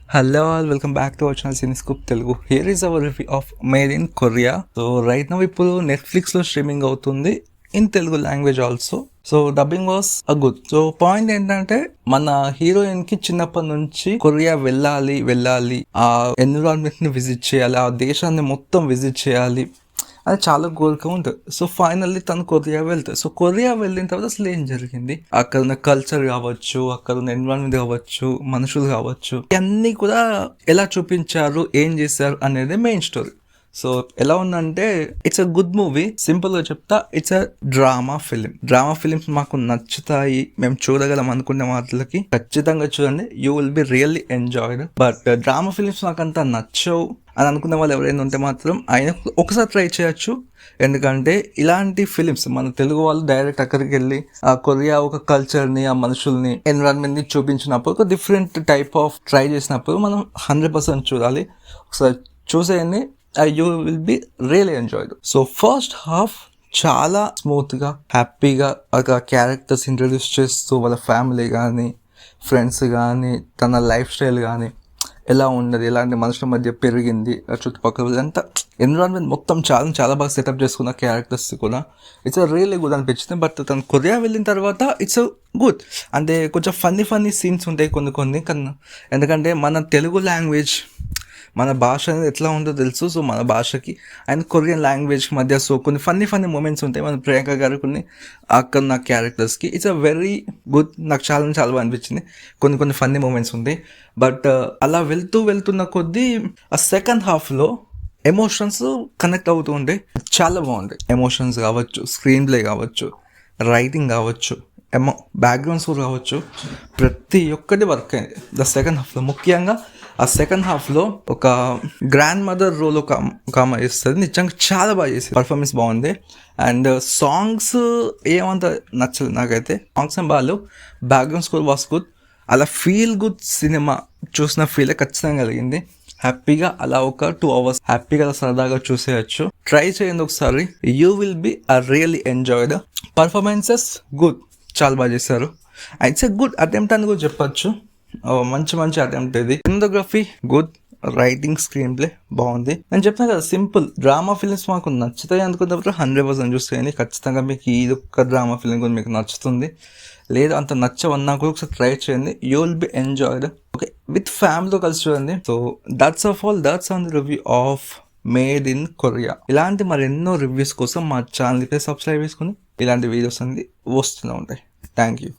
Hello all, welcome back to our channel Cinescope Telugu. Here is our review of Made in Korea. So right now ఇప్పుడు Netflix లో streaming అవుతుంది in Telugu language also. So dubbing was a good. So point ఏంటంటే మన heroine కి చిన్నప్పటి నుంచి Korea వెళ్ళాలి, ఆ ఎన్విరాన్మెంట్ ని విజిట్ చేయాలి, ఆ దేశాన్ని మొత్తం విజిట్ చేయాలి అది చాలా కోరిక ఉంటుంది. సో ఫైనల్లీ తను కొరియా వెళ్తాయి. సో కొరియా వెళ్ళిన తర్వాత అసలు ఏం జరిగింది, అక్కడ ఉన్న కల్చర్ కావచ్చు, అక్కడ ఉన్న ఎన్విరాన్మెంట్ కావచ్చు, మనుషులు కావచ్చు, ఇవన్నీ కూడా ఎలా చూపించారు, ఏం చేశారు అనేది మెయిన్ స్టోరీ. సో ఎలా ఉందంటే it's a good movie. Simple గా చెప్తా, ఇట్స్ అ డ్రామా ఫిలిమ్స్ మాకు నచ్చుతాయి, మేము చూడగలం అనుకునే వాటికి ఖచ్చితంగా చూడండి, you will be really enjoyed. But drama films నాకంతా నచ్చవు అని అనుకున్న వాళ్ళు ఎవరైనా ఉంటే మాత్రం ఆయన ఒకసారి ట్రై చేయొచ్చు. ఎందుకంటే ఇలాంటి ఫిలిమ్స్ మన తెలుగు వాళ్ళు డైరెక్ట్ అక్కడికి వెళ్ళి ఆ కొరియా ఒక కల్చర్ని, ఆ మనుషుల్ని, ఎన్విరాన్మెంట్ని చూపించినప్పుడు, ఒక డిఫరెంట్ టైప్ ఆఫ్ ట్రై చేసినప్పుడు మనం 100% చూడాలి. ఒకసారి చూసేయండి, you will be really enjoyed. So first half చాలా స్మూత్గా, హ్యాపీగా ఒక క్యారెక్టర్స్ ఇంట్రడ్యూస్ చేస్తూ వాళ్ళ ఫ్యామిలీ కానీ, ఫ్రెండ్స్ కానీ, తన లైఫ్ స్టైల్ కానీ ఎలా ఉన్నది, ఎలాంటి మనుషుల మధ్య పెరిగింది, చుట్టుపక్కల అంతా ఎన్విరాన్మెంట్ మొత్తం చాలా బాగా సెటప్ చేసుకున్న క్యారెక్టర్స్ కూడా ఇట్స్ రియల్లీ గుడ్ అనిపించింది. బట్ తను కొరియా వెళ్ళిన తర్వాత ఇట్స్ గుడ్. అంటే కొంచెం ఫన్నీ సీన్స్ ఉంటాయి కొన్ని కన్నా. ఎందుకంటే మన తెలుగు లాంగ్వేజ్, మన భాష అనేది ఎట్లా ఉందో తెలుసు. సో మన భాషకి అండ్ కొరియన్ లాంగ్వేజ్కి మధ్య సో కొన్ని ఫన్నీ మూమెంట్స్ ఉంటాయి. మన ప్రియాంక గారు కొన్ని అక్కడ నా క్యారెక్టర్స్కి ఇట్స్ అ వెరీ గుడ్. నాకు చాలా బాగా అనిపించింది. కొన్ని ఫన్నీ మూమెంట్స్ ఉంటాయి. బట్ అలా వెళ్తున్న కొద్దీ ఆ సెకండ్ హాఫ్లో ఎమోషన్స్ కనెక్ట్ అవుతూ ఉంటాయి. చాలా బాగుంటాయి. ఎమోషన్స్ కావచ్చు, స్క్రీన్ ప్లే కావచ్చు, రైటింగ్ కావచ్చు, బ్యాక్గ్రౌండ్ స్కోర్ కావచ్చు, ప్రతి ఒక్కటి వర్క్ అయింది ద సెకండ్ హాఫ్లో. ముఖ్యంగా ఆ సెకండ్ హాఫ్లో ఒక గ్రాండ్ మదర్ రోల్ ఒక ఆమె చేస్తుంది. నిజంగా చాలా బాగా చేసింది, పర్ఫార్మెన్స్ బాగుంది. అండ్ సాంగ్స్ ఏమంత నచ్చలేదు నాకైతే. సాంగ్స్ ఏం బాగాలేవు, బ్యాక్గ్రౌండ్ స్కోర్ వాస్ గుడ్. అలా ఫీల్ గుడ్ సినిమా చూసిన ఫీల్ ఖచ్చితంగా కలిగింది. హ్యాపీగా అలా ఒక 2 hours హ్యాపీగా సరదాగా చూసేయచ్చు. ట్రై చేయండి ఒకసారి, you will be really enjoyed. Performances good, చాలా బాగా చేశారు. ఇట్స్ ఎ గుడ్ అటెంప్ట్ అని కూడా చెప్పచ్చు. మంచి అటెంప్ట్ ఇది. Cinematography good, writing, screen play బాగుంది. నేను చెప్తాను కదా, సింపుల్ డ్రామా ఫిల్మ్స్ మాకు నచ్చుతాయి అనుకున్నప్పుడు 100% చూస్తాయని. ఖచ్చితంగా మీకు ఈ ఒక్క డ్రామా ఫిల్మ్ కూడా మీకు నచ్చుతుంది. లేదు అంత నచ్చవన్నా కూడా ఒకసారి ట్రై చేయండి, you will be enjoyed. Okay, with ఫ్యామిలీతో కలిసి చూడండి. So that's on the review of made in Korea. ఇలాంటి మరెన్నో రివ్యూస్ కోసం మా ఛానల్ని సబ్స్క్రైబ్ చేసుకుని ఇలాంటి వీడియోస్ అనేది వస్తూనే ఉంటాయి. Thank you.